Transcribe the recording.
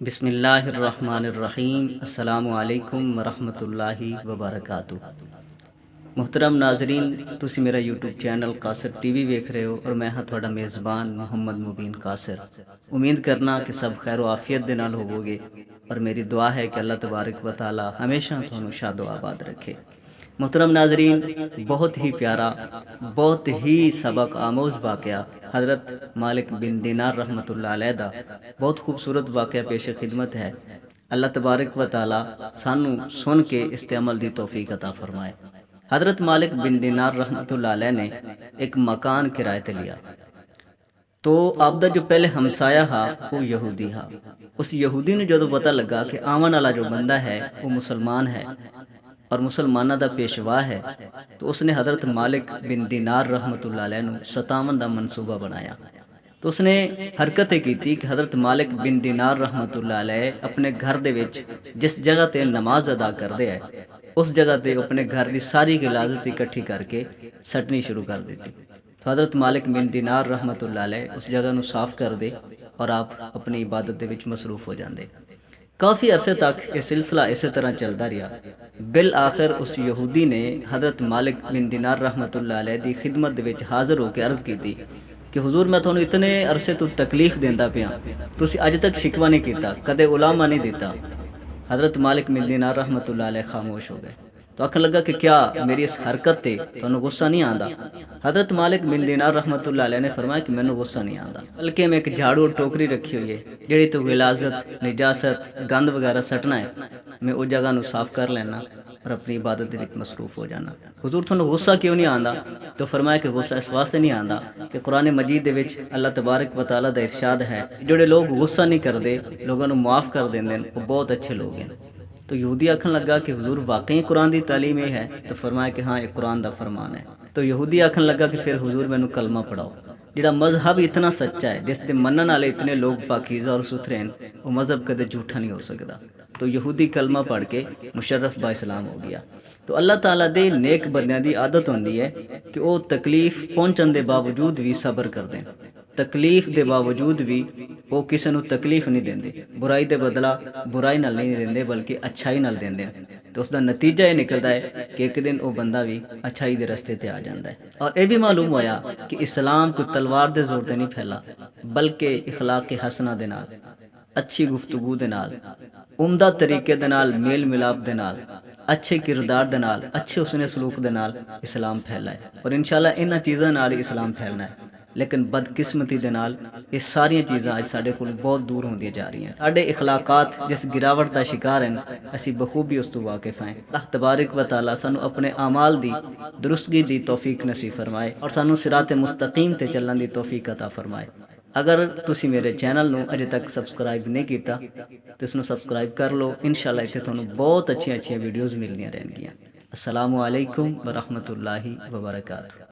بسم اللہ الرحمن الرحیم۔ السلام علیکم ورحمۃ اللہ وبرکاتہ۔ محترم ناظرین، تسی میرا یوٹیوب چینل قاصر ٹی وی ویکھ رہے ہو اور میں ہاں تھوڑا میزبان محمد مبین قاصر۔ امید کرنا کہ سب خیر و عافیت دے نال ہوو گے، اور میری دعا ہے کہ اللہ تبارک و تعالی ہمیشہ تھانوں شاد و آباد رکھے۔ محترم ناظرین، بہت ہی پیارا، بہت ہی سبق آموز واقعہ حضرت مالک بن دینار رحمۃ اللہ علیہ دا بہت خوبصورت واقعہ پیش خدمت ہے۔ اللہ تبارک و تعالی سانو سن کے اس تے عمل دی توفیق عطا فرمائے۔ حضرت مالک بن دینار رحمۃ اللہ علیہ نے ایک مکان کرائے تے لیا، تو آپ دا جو پہلے ہمسایا ہا وہ یہودی ہا۔ اس یہودی نے جدو پتہ لگا کہ آون والا جو بندہ ہے وہ مسلمان ہے اور مسلمانہ دا پیشوا ہے، تو اس نے حضرت مالک بن دینار رحمۃ اللہ علیہ نو ستاون دا منصوبہ بنایا۔ تو اس نے حرکت کی تھی کہ حضرت مالک بن دینار رحمۃ اللہ علیہ اپنے گھر دے وچ جس جگہ تے نماز ادا کردے ہے، اس جگہ تے اپنے گھر دی ساری غلاظت اکٹھی کر کے سٹنی شروع کر دیتی۔ تو حضرت مالک بن دینار رحمۃ اللہ علیہ اس جگہ نو صاف کر دے اور آپ اپنی عبادت دے وچ مصروف ہو جاندے۔ کافی عرصے تک یہ سلسلہ اسی طرح چلتا رہا۔ بالآخر اس یہودی نے حضرت مالک بن دینار رحمۃ اللہ علیہ دی خدمت دے وچ حاضر ہو کے عرض کی تھی کہ حضور میں تھانوں اتنے عرصے تو تکلیف دیندا پیاں، تسی اج تک شکوہ نہیں کیتا، کدے علامہ نہیں دیتا۔ حضرت مالک بن دینار رحمۃ اللہ علیہ خاموش ہو گئے۔ تو آکھن لگا کہ کیا میری اس حرکت تے تانوں غصہ نہیں آندا؟ حضرت مالک بن دینار رحمۃ اللہ علیہ نے فرمایا کہ مینوں غصہ نہیں آندا، بلکہ میں ایک جھاڑو اور ٹوکری رکھی ہوئی ہے، جڑی تو غلاظت، نجاست، گند وغیرہ سٹنا ہے، میں اس جگہ نو صاف کر لینا اور اپنی عبادت دے وچ مصروف ہو جانا۔ حضور تھانوں غصہ کیوں نہیں آندا؟ تو فرمایا کہ غصہ اس واسطے نہیں آندا کہ قرآن مجید دے وچ اللہ تبارک و تعالیٰ دا ارشاد ہے، جڑے لوگ غصہ نہیں کردے، لوگوں نو معاف کر دیندے وہ بہت اچھے لوگ ہیں۔ تو یہودی آکھن لگا کہ حضور واقعی قرآن دی تعلیم یہ ہے؟ تو فرمایا کہ ہاں، یہ قرآن دا فرمان ہے۔ تو یہودی آکھن لگا کہ پھر حضور مینوں کلمہ پڑھاؤ۔ جڑا مذہب اتنا سچا ہے، جس دے منن والے اتنے لوگ پاکیزہ اور ستھرے ہیں، وہ مذہب کدے جھوٹا نہیں ہو سکتا۔ تو یہودی کلمہ پڑھ کے مشرف با اسلام ہو گیا۔ تو اللہ تعالیٰ دے نیک بندیاں دی عادت ہوندی ہے کہ وہ تکلیف پہنچن دے باوجود بھی صبر کر دیں، تکلیف دے باوجود بھی وہ کسی نو تکلیف نہیں دیندے، برائی دے بدلہ برائی نال نہیں دیندے بلکہ اچھائی نال دیندے۔ تو اس دا نتیجہ یہ نکلدا ہے کہ ایک دن وہ بندہ بھی اچھائی دے رستے تے آ جاندا ہے۔ اور یہ بھی معلوم ہویا کہ اسلام کوئی تلوار دے زور تے نہیں پھیلا، بلکہ اخلاق حسنہ دے نال، اچھی گفتگو دے نال، عمدہ طریقے دے نال، میل ملاپ دے نال، اچھے کردار دے نال، اچھے حسن سلوک دے نال اسلام پھیلا ہے، اور انشاءاللہ انہاں چیزاں نال ہی اسلام پھیلنا ہے۔ لیکن بدقسمتی دے نال یہ ساری چیزاں اج ساڈے کول بہت دور ہوندی جا رہی ہیں۔ ساڈے اخلاقات جس گراوٹ دا شکار ہیں، اسی بخوبی اس تو واقف ہیں۔ اللہ تبارک و تعالیٰ سانو اپنے اعمال دی درستگی دی توفیق نصیب فرمائے اور سانو صراط مستقیم تے چلن دی توفیق عطا فرمائے۔ اگر تسی میرے چینل نو اجے تک سبسکرائب نہیں کیتا تو اس نو سبسکرائب کر لو۔ انشاءاللہ اتنے تھانوں بہت اچھی ویڈیوز ملدیاں رہن گیاں۔ السلام علیکم ورحمۃ اللہ وبرکاتہ۔